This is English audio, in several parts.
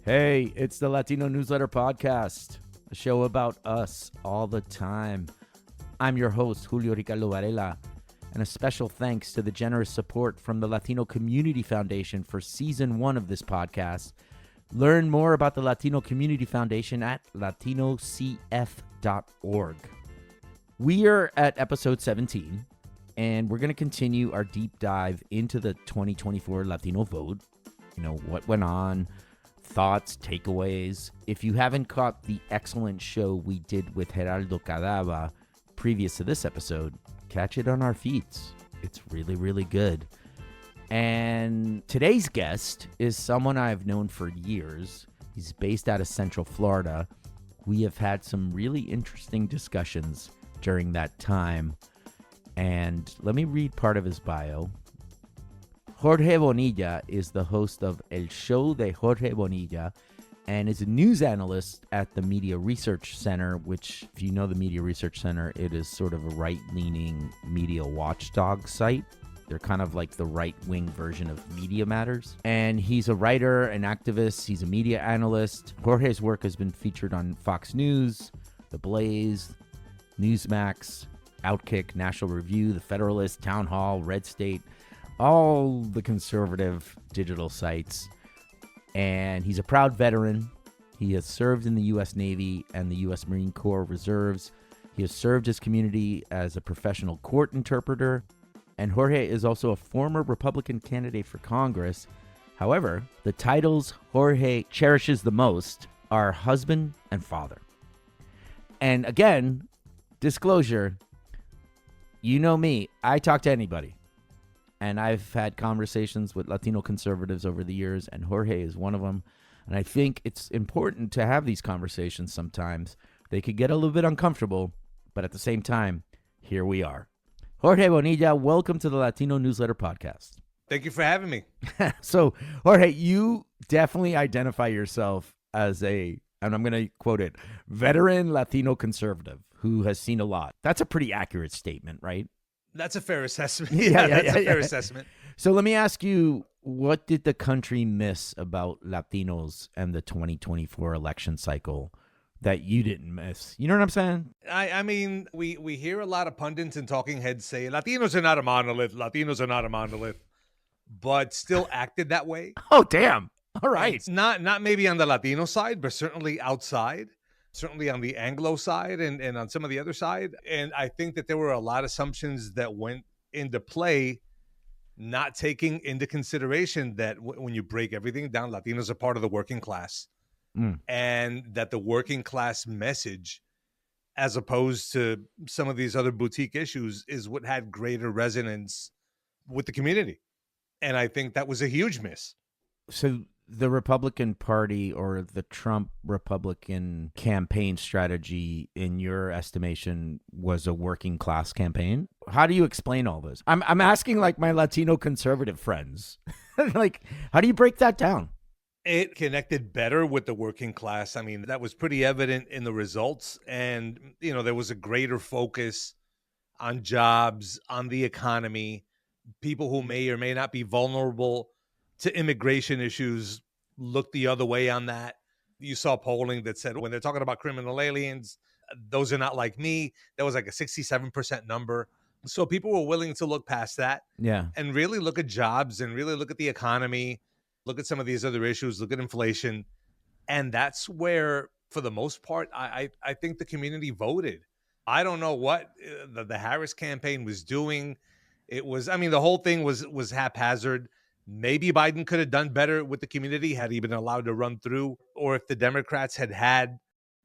Hey, it's the Latino Newsletter podcast, a show about us all the time. I'm your host, Julio Ricardo Varela, and a special thanks to the generous support from the Latino Community Foundation for Season 1 of this podcast. Learn more about the Latino Community Foundation at latinocf.org. We are at episode 17, and we're going to continue our deep dive into the 2024 Latino vote. You know, what went on, thoughts, takeaways. If you haven't caught the excellent show we did with Geraldo Cadava previous to this episode, catch it on our feeds. It's really, really good. And today's guest is someone I've known for years. He's based out of Central Florida. We have had some really interesting discussions during that time. And let me read part of his bio. Jorge Bonilla is the host of El Show de Jorge Bonilla and is a news analyst at the Media Research Center, which, if you know the Media Research Center, it is sort of a right-leaning media watchdog site. They're kind of like the right-wing version of Media Matters. And he's a writer, an activist. He's a media analyst. Jorge's work has been featured on Fox News, The Blaze, Newsmax, Outkick, National Review, The Federalist, Town Hall, Red State, all the conservative digital sites. And he's a proud veteran. He has served in the U.S. Navy and the U.S. Marine Corps Reserves. He has served his community as a professional court interpreter. And Jorge is also a former Republican candidate for Congress. However, the titles Jorge cherishes the most are husband and father. And again, disclosure, you know me, I talk to anybody. And I've had conversations with Latino conservatives over the years, and Jorge is one of them. And I think it's important to have these conversations sometimes. They could get a little bit uncomfortable, but at the same time, here we are. Jorge Bonilla, welcome to the Latino Newsletter podcast. Thank you for having me. So, Jorge, you definitely identify yourself as and I'm going to quote it, veteran Latino conservative who has seen a lot. That's a pretty accurate statement, right? That's a fair assessment. That's a fair assessment. So let me ask you, what did the country miss about Latinos and the 2024 election cycle that you didn't miss? You know what I'm saying? I mean, we hear a lot of pundits and talking heads say Latinos are not a monolith. Latinos are not a monolith, but still acted that way. Oh, damn. All right. It's not maybe on the Latino side, but certainly outside. Certainly on the Anglo side and on some of the other side. And I think that there were a lot of assumptions that went into play, not taking into consideration that when you break everything down, Latinos are part of the working class. And that the working class message, as opposed to some of these other boutique issues, is what had greater resonance with the community. And I think that was a huge miss. So the Republican Party or the Trump Republican campaign strategy, in your estimation, was a working class campaign? How do you explain all this? I'm asking like my Latino conservative friends. Like, how do you break that down? It connected better with the working class. I mean, that was pretty evident in the results. And, you know, there was a greater focus on jobs, on the economy. People who may or may not be vulnerable to immigration issues look the other way on that. You saw polling that said when they're talking about criminal aliens, those are not like me. That was like a 67% number. So people were willing to look past that. Yeah. And really look at jobs and really look at the economy, look at some of these other issues, look at inflation. And that's where, for the most part, I think the community voted. I don't know what the Harris campaign was doing. It was, I mean, the whole thing was haphazard. Maybe Biden could have done better with the community had he been allowed to run through, or if the Democrats had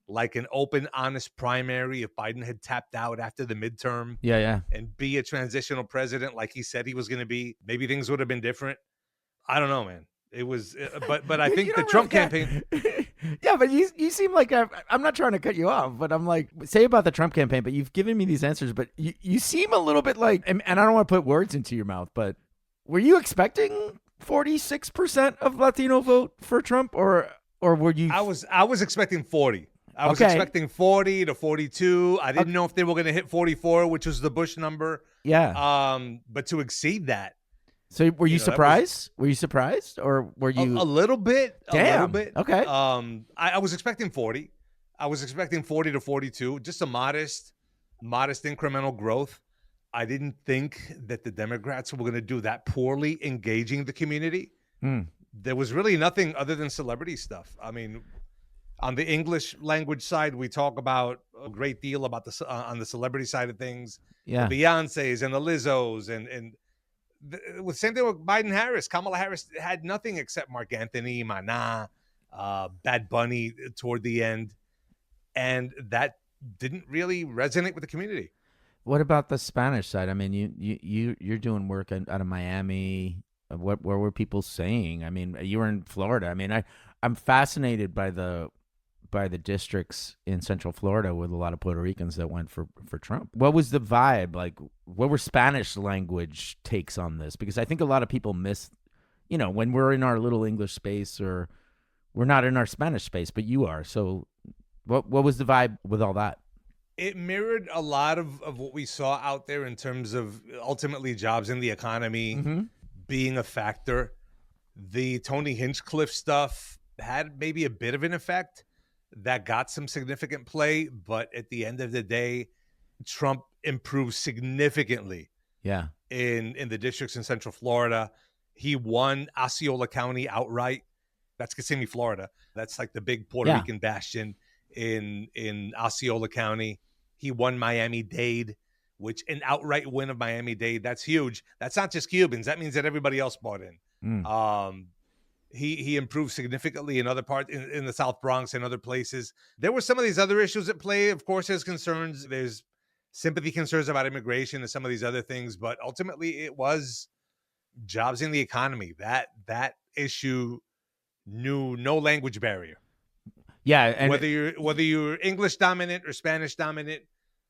like an open, honest primary, if Biden had tapped out after the midterm and be a transitional president like he said he was going to be, maybe things would have been different. I don't know, man. It was, but I think the Trump campaign. Yeah, but you seem like, I'm not trying to cut you off, but I'm like, say about the Trump campaign, but you've given me these answers, but you seem a little bit like, and I don't want to put words into your mouth, but were you expecting 46% of Latino vote for Trump, or were you? I was expecting 40. I was expecting 40 to 42. I didn't know if they were going to hit 44, which was the Bush number. Yeah. But to exceed that, So were you That was surprised? Were you surprised, or were a you? little bit. A little Damn. bit. Okay. I was expecting 40. I was expecting 40 to 42, just a modest incremental growth. I didn't think that the Democrats were going to do that poorly engaging the community. Hmm. There was really nothing other than celebrity stuff. I mean, on the English language side, we talk about a great deal about on the celebrity side of things, the Yeah. Beyoncés and the Lizzos, and the same thing with Biden Harris. Kamala Harris had nothing except Mark Anthony, Mana, Bad Bunny toward the end, and that didn't really resonate with the community. What about the Spanish side? I mean, you're doing work out of Miami. What were people saying? I mean, you were in Florida. I mean, I'm fascinated by the districts in Central Florida with a lot of Puerto Ricans that went for Trump. What was the vibe like? What were Spanish language takes on this? Because I think a lot of people miss, when we're in our little English space, or we're not in our Spanish space, but you are. So what was the vibe with all that? It mirrored a lot of what we saw out there in terms of ultimately jobs in the economy being a factor. The Tony Hinchcliffe stuff had maybe a bit of an effect that got some significant play, but at the end of the day, Trump improved significantly. Yeah. In the districts in Central Florida. He won Osceola County outright. That's Kissimmee, Florida. That's like the big Puerto Rican bastion in Osceola County. He won Miami-Dade, which an outright win of Miami-Dade, that's huge. That's not just Cubans. That means that everybody else bought in. He improved significantly in other parts, in the South Bronx and other places. There were some of these other issues at play. Of course, there's concerns. There's sympathy concerns about immigration and some of these other things. But ultimately, it was jobs in the economy. That issue knew no language barrier. Yeah, and whether you're English dominant or Spanish dominant,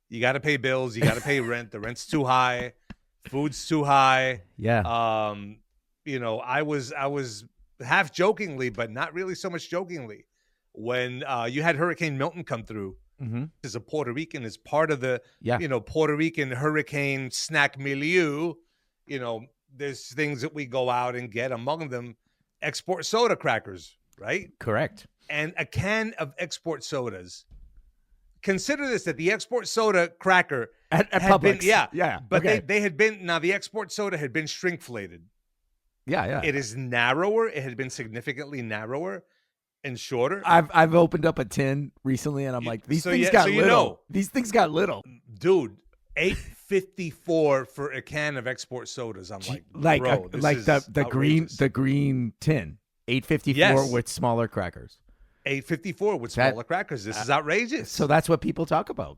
you got to pay bills. You got to pay rent. The rent's too high. Food's too high. Yeah. I was half jokingly, but not really so much jokingly, when you had Hurricane Milton come through. As a Puerto Rican, as part of the Puerto Rican hurricane snack milieu, there's things that we go out and get. Among them, export soda crackers, right? Correct. And a can of export sodas. Consider this, that the export soda cracker at Publix. But they had been, now the export soda had been shrinkflated. Yeah. It is narrower. It had been significantly narrower and shorter. I've opened up a tin recently, and I'm like, these things got little. These things got little. Dude, $8.54 for a can of export sodas. I'm like, bro, the green tin. $8.54 with smaller crackers. $8.54 with smaller crackers. This is outrageous. So that's what people talk about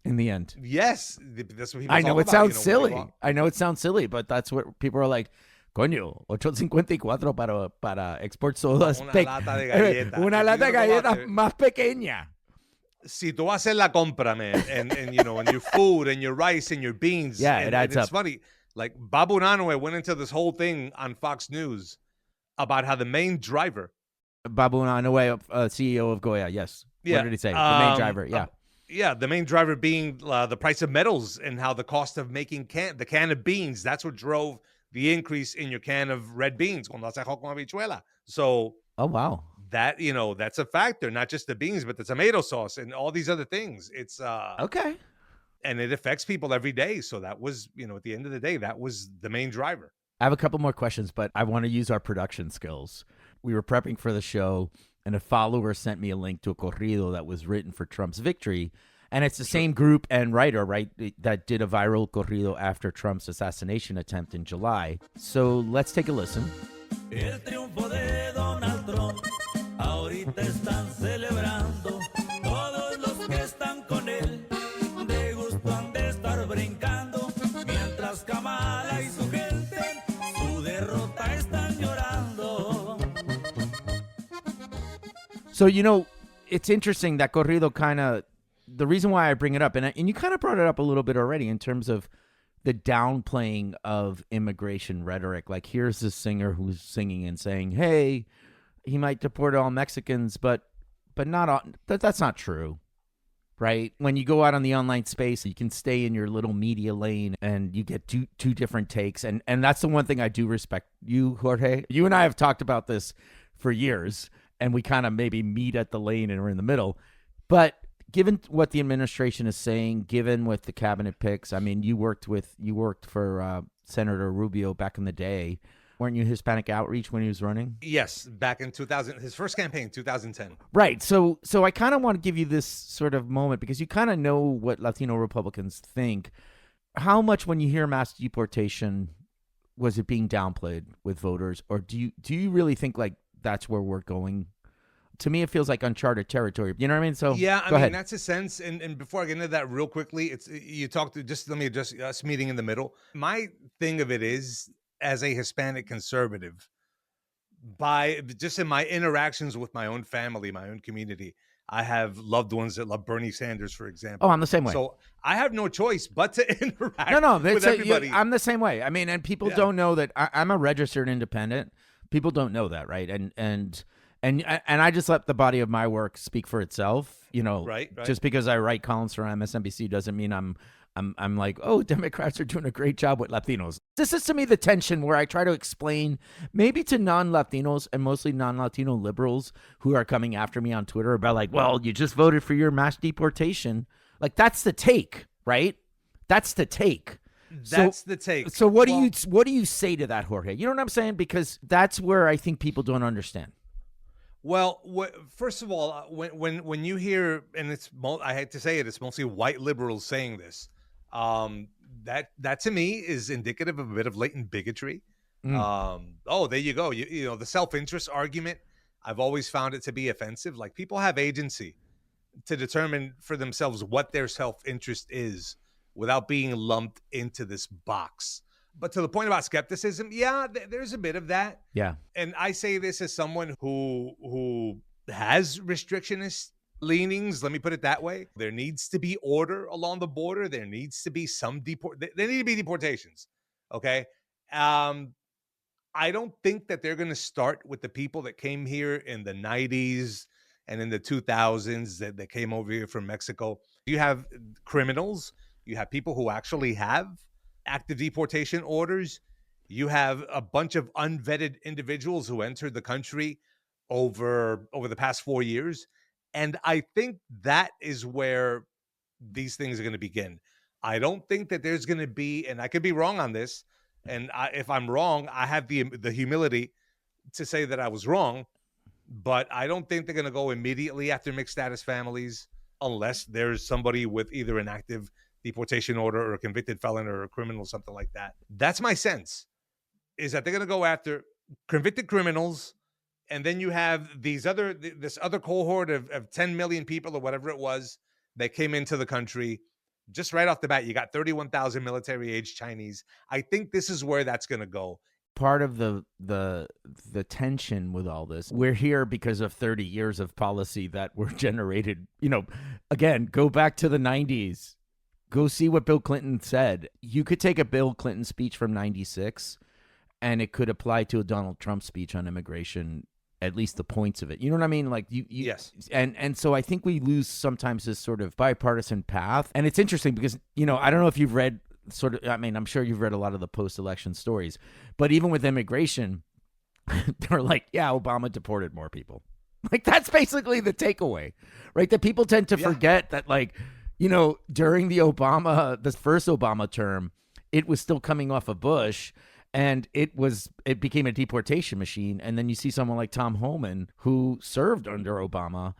in the end. Yes, that's what people I talk know it about, sounds silly. I know it sounds silly, but that's what people are like. Coño, $8.54 para export sodas. Una lata de galletas. Una lata de galletas más pequeña. Si tú haces la compra, man, and your food and your rice and your beans. Yeah, it adds up. It's funny. Like, Babu Nanue went into this whole thing on Fox News about how the main driver. Babu Nanue, CEO of Goya, yes. Yeah. What did he say? The main driver, yeah. The main driver being the price of metals and how the cost of making the can of beans, that's what drove the increase in your can of red beans. So, oh, wow. That's a factor, not just the beans, but the tomato sauce and all these other things. It's okay. And it affects people every day. So that was, at the end of the day, that was the main driver. I have a couple more questions, but I want to use our production skills. We were prepping for the show, and a follower sent me a link to a corrido that was written for Trump's victory. And it's the same group and writer, right, that did a viral corrido after Trump's assassination attempt in July. So let's take a listen. El triunfo de Donald Trump, ahorita están celebrando. Todos los que están con él, de gusto han de estar brincando. Mientras Kamala y su gente, su derrota están llorando. So, it's interesting that corrido kind of, the reason why I bring it up, and you kind of brought it up a little bit already in terms of the downplaying of immigration rhetoric. Like, here's this singer who's singing and saying, hey, he might deport all Mexicans, but not all. That's not true, right? When you go out on the online space, you can stay in your little media lane and you get two different takes. And that's the one thing I do respect you, Jorge. You and I have talked about this for years, and we kind of maybe meet at the lane and we're in the middle. But given what the administration is saying, given with the cabinet picks, I mean, you worked for Senator Rubio back in the day. Weren't you Hispanic Outreach when he was running? Yes, back in 2000, his first campaign, 2010. Right. So I kind of want to give you this sort of moment because you kind of know what Latino Republicans think. How much, when you hear mass deportation, was it being downplayed with voters, or do you really think like that's where we're going? To me, it feels like uncharted territory. You know what I mean? So yeah, I go mean, ahead. that's a sense. And before I get into that real quickly, it's you talked to, just let me address us meeting in the middle. My thing of it is, as a Hispanic conservative, by just in my interactions with my own family, my own community, I have loved ones that love Bernie Sanders, for example. Oh, I'm the same way. So I have no choice but to interact with that's everybody. I'm the same way. I mean, and people don't know that I'm a registered independent. People don't know that, right? And I just let the body of my work speak for itself. You know, Right. Just because I write columns for MSNBC doesn't mean I'm like, oh, Democrats are doing a great job with Latinos. This is, to me, the tension where I try to explain maybe to non-Latinos and mostly non-Latino liberals who are coming after me on Twitter about like, well, you just voted for your mass deportation. Like, that's the take, right? That's the take. That's the take. So what do you say to that, Jorge? You know what I'm saying? Because that's where I think people don't understand. Well, first of all, when you hear, and I hate to say it, it's mostly white liberals saying this. That to me is indicative of a bit of latent bigotry. Oh, there you go. You know, the self-interest argument, I've always found it to be offensive. Like, people have agency to determine for themselves what their self-interest is without being lumped into this box. But to the point about skepticism, yeah, there's a bit of that. Yeah. And I say this as someone who has restrictionist leanings, let me put it that way. There needs to be order along the border. There needs to be some there need to be deportations. Okay. I don't think that they're going to start with the people that came here in the 90s and in the 2000s that came over here from Mexico. You have criminals. You have people who actually have active deportation orders. You have a bunch of unvetted individuals who entered the country over the past 4 years. And I think that is where these things are going to begin. I don't think that there's going to be, and I could be wrong on this, and if I'm wrong, I have the humility to say that I was wrong, but I don't think they're going to go immediately after mixed status families unless there's somebody with either an active deportation order or a convicted felon or a criminal, something like that. That's my sense, is that they're going to go after convicted criminals. And then you have this other cohort of 10 million people or whatever it was that came into the country. Just right off the bat, you got 31,000 military-age Chinese. I think this is where that's going to go. Part of the tension with all this, we're here because of 30 years of policy that were generated. You know, again, go back to the 90s. Go see what Bill Clinton said. You could take a Bill Clinton speech from 96 and it could apply to a Donald Trump speech on immigration, at least the points of it. You know what I mean? Like Yes. And so I think we lose sometimes this sort of bipartisan path. And it's interesting because, you know, I don't know if you've read I'm sure you've read a lot of the post-election stories, but even with immigration, they're like, yeah, Obama deported more people. Like, that's basically the takeaway, right? That people tend to forget that, like, you know, during the first Obama term, it was still coming off of Bush, and it became a deportation machine. And then you see someone like Tom Homan, who served under Obama.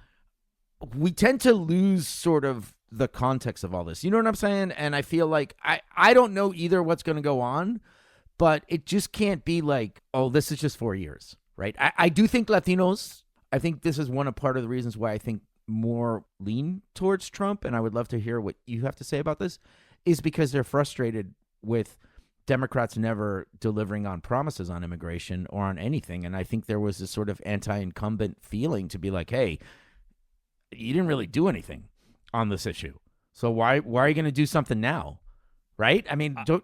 We tend to lose sort of the context of all this. You know what I'm saying? And I feel like I don't know either what's going to go on, but it just can't be like, oh, this is just 4 years, right? I do think Latinos, I think this is part of the reasons why I think more lean towards Trump, and I would love to hear what you have to say about this, is because they're frustrated with Democrats never delivering on promises on immigration or on anything. And I think there was this sort of anti-incumbent feeling to be like, hey, you didn't really do anything on this issue. So why are you going to do something now? Right? I mean, I don't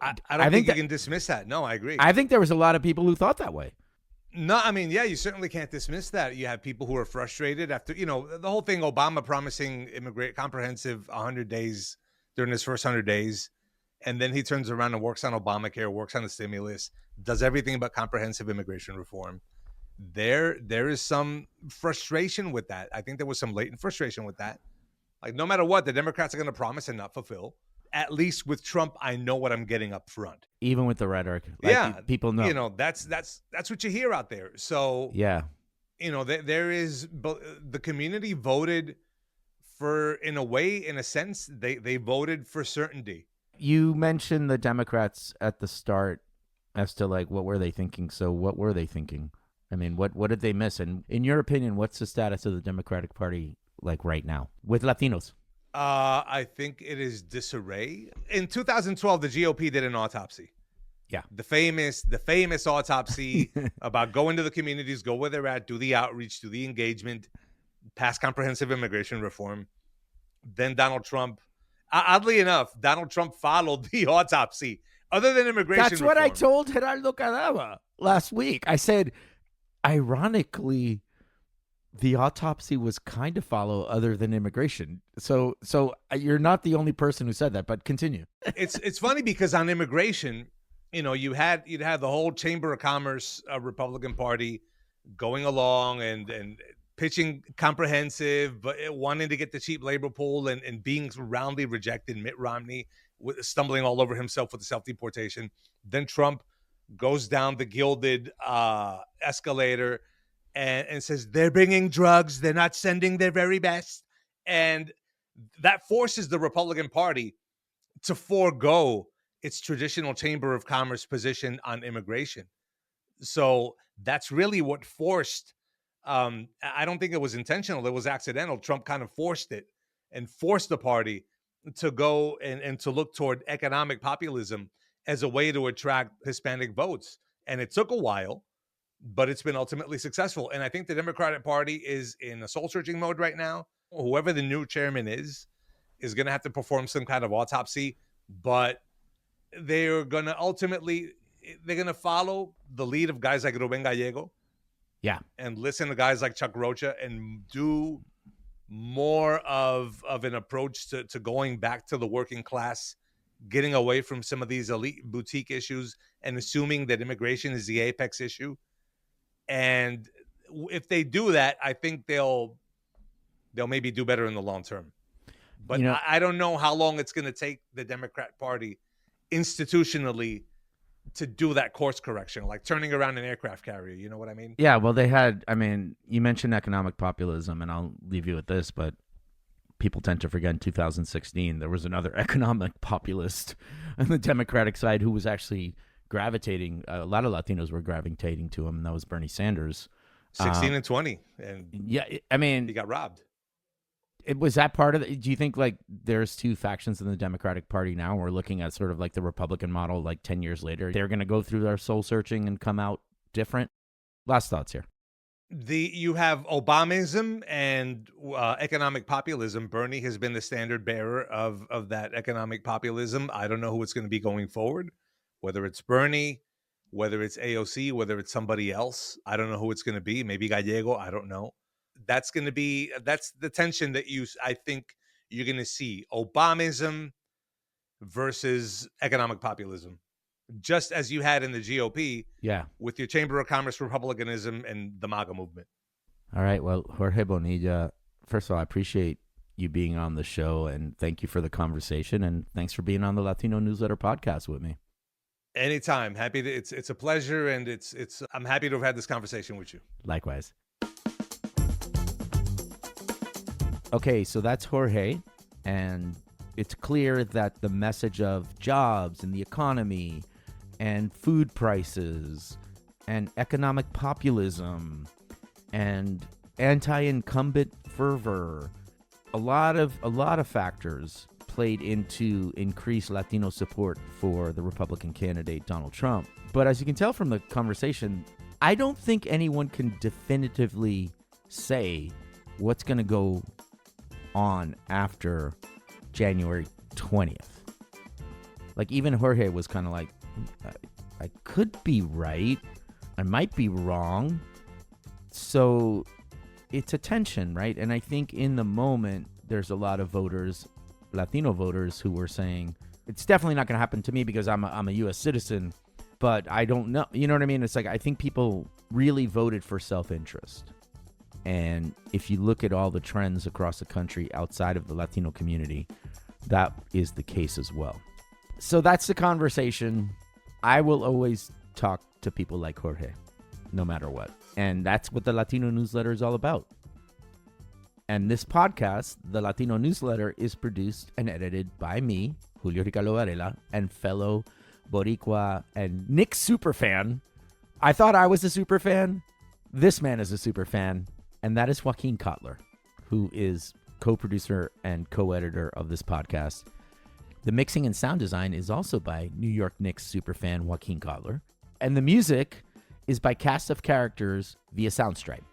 think you can dismiss that. No, I agree. I think there was a lot of people who thought that way. No, I mean, yeah, you certainly can't dismiss that. You have people who are frustrated after, the whole thing, Obama promising comprehensive 100 days during his first 100 days. And then he turns around and works on Obamacare, works on the stimulus, does everything but comprehensive immigration reform. There is some frustration with that. I think there was some latent frustration with that. Like, no matter what, the Democrats are going to promise and not fulfill. At least with Trump, I know what I'm getting up front. Even with the rhetoric. Like, people know. That's what you hear out there. So, yeah. There is, the community voted for, in a sense, they voted for certainty. You mentioned the Democrats at the start as to like, what were they thinking? So what were they thinking? I mean, what did they miss? And in your opinion, what's the status of the Democratic Party like right now with Latinos? I think it is disarray. In 2012, the GOP did an autopsy. Yeah. The famous autopsy about going to the communities, go where they're at, do the outreach, do the engagement, pass comprehensive immigration reform. Then Donald Trump, oddly enough, Donald Trump followed the autopsy. Other than immigration That's what reform. I told Gerardo Cadava last week. I said, ironically, the autopsy was kind of follow other than immigration. So you're not the only person who said that, but continue. It's funny because on immigration, you'd had the whole Chamber of Commerce Republican Party going along and pitching comprehensive, but wanting to get the cheap labor pool and being roundly rejected. Mitt Romney stumbling all over himself with the self-deportation. Then Trump goes down the gilded escalator and says, they're bringing drugs. They're not sending their very best. And that forces the Republican Party to forego its traditional Chamber of Commerce position on immigration. So that's really what forced, I don't think it was intentional. It was accidental. Trump kind of forced it and forced the party to go and to look toward economic populism as a way to attract Hispanic votes. And it took a while, but it's been ultimately successful. And I think the Democratic Party is in a soul-searching mode right now. Whoever the new chairman is going to have to perform some kind of autopsy, but they're going to follow the lead of guys like Ruben Gallego. Yeah. And listen to guys like Chuck Rocha and do more of an approach to going back to the working class, getting away from some of these elite boutique issues and assuming that immigration is the apex issue. And if they do that, I think they'll maybe do better in the long term. But I don't know how long it's going to take the Democrat Party institutionally to do that course correction, like turning around an aircraft carrier. You know what I mean? Yeah, well, you mentioned economic populism, and I'll leave you with this, but people tend to forget in 2016, there was another economic populist on the Democratic side who was actually gravitating. A lot of Latinos were gravitating to him, and that was Bernie Sanders. 16 and 20. And yeah, I mean, he got robbed. Was that part of it? Do you think like there's two factions in the Democratic Party now? We're looking at sort of like the Republican model, like 10 years later. They're going to go through their soul searching and come out different. Last thoughts here. You have Obamism and economic populism. Bernie has been the standard bearer of that economic populism. I don't know who it's going to be going forward, whether it's Bernie, whether it's AOC, whether it's somebody else. I don't know who it's going to be. Maybe Gallego. I don't know. That's the tension that I think you're going to see. Obamism versus economic populism, just as you had in the GOP, with your Chamber of Commerce Republicanism and the MAGA movement. All right. Well, Jorge Bonilla, first of all, I appreciate you being on the show, and thank you for the conversation, and thanks for being on the Latino Newsletter podcast with me. Anytime. Happy to. It's a pleasure, and I'm happy to have had this conversation with you. Likewise. Okay, so that's Jorge, and it's clear that the message of jobs and the economy and food prices and economic populism and anti-incumbent fervor, a lot of factors played into increased Latino support for the Republican candidate Donald Trump. But as you can tell from the conversation, I don't think anyone can definitively say what's going to go on after January 20th. Like, even Jorge was kind of like, I could be right. I might be wrong. So it's a tension, right? And I think in the moment, there's a lot of voters, Latino voters, who were saying, it's definitely not going to happen to me because I'm a U.S. citizen, but I don't know. You know what I mean? It's like, I think people really voted for self-interest. And if you look at all the trends across the country outside of the Latino community, that is the case as well. So that's the conversation. I will always talk to people like Jorge, no matter what. And that's what the Latino Newsletter is all about. And this podcast, the Latino Newsletter, is produced and edited by me, Julio Ricardo Varela, and fellow Boricua and Knicks superfan. I thought I was a superfan. This man is a superfan, and that is Joaquin Cotler, who is co-producer and co-editor of this podcast. The mixing and sound design is also by New York Knicks superfan Joaquin Cotler. And the music is by Cast of Characters via Soundstripe.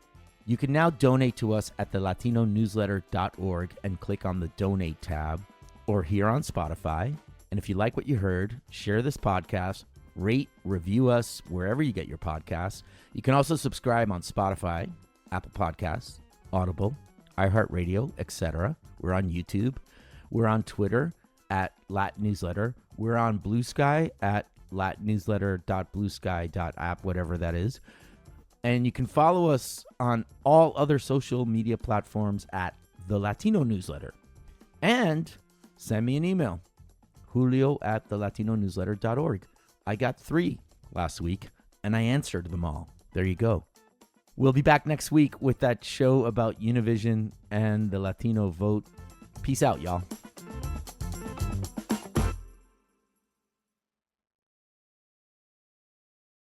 You can now donate to us at thelatinonewsletter.org and click on the Donate tab, or here on Spotify. And if you like what you heard, share this podcast, rate, review us wherever you get your podcasts. You can also subscribe on Spotify, Apple Podcasts, Audible, iHeartRadio, etc. We're on YouTube. We're on Twitter at Lat Newsletter. We're on Blue Sky at latnewsletter.bluesky.app, whatever that is. And you can follow us on all other social media platforms at The Latino Newsletter. And send me an email, julio@thelatinonewsletter.org. I got 3 last week, and I answered them all. There you go. We'll be back next week with that show about Univision and the Latino vote. Peace out, y'all.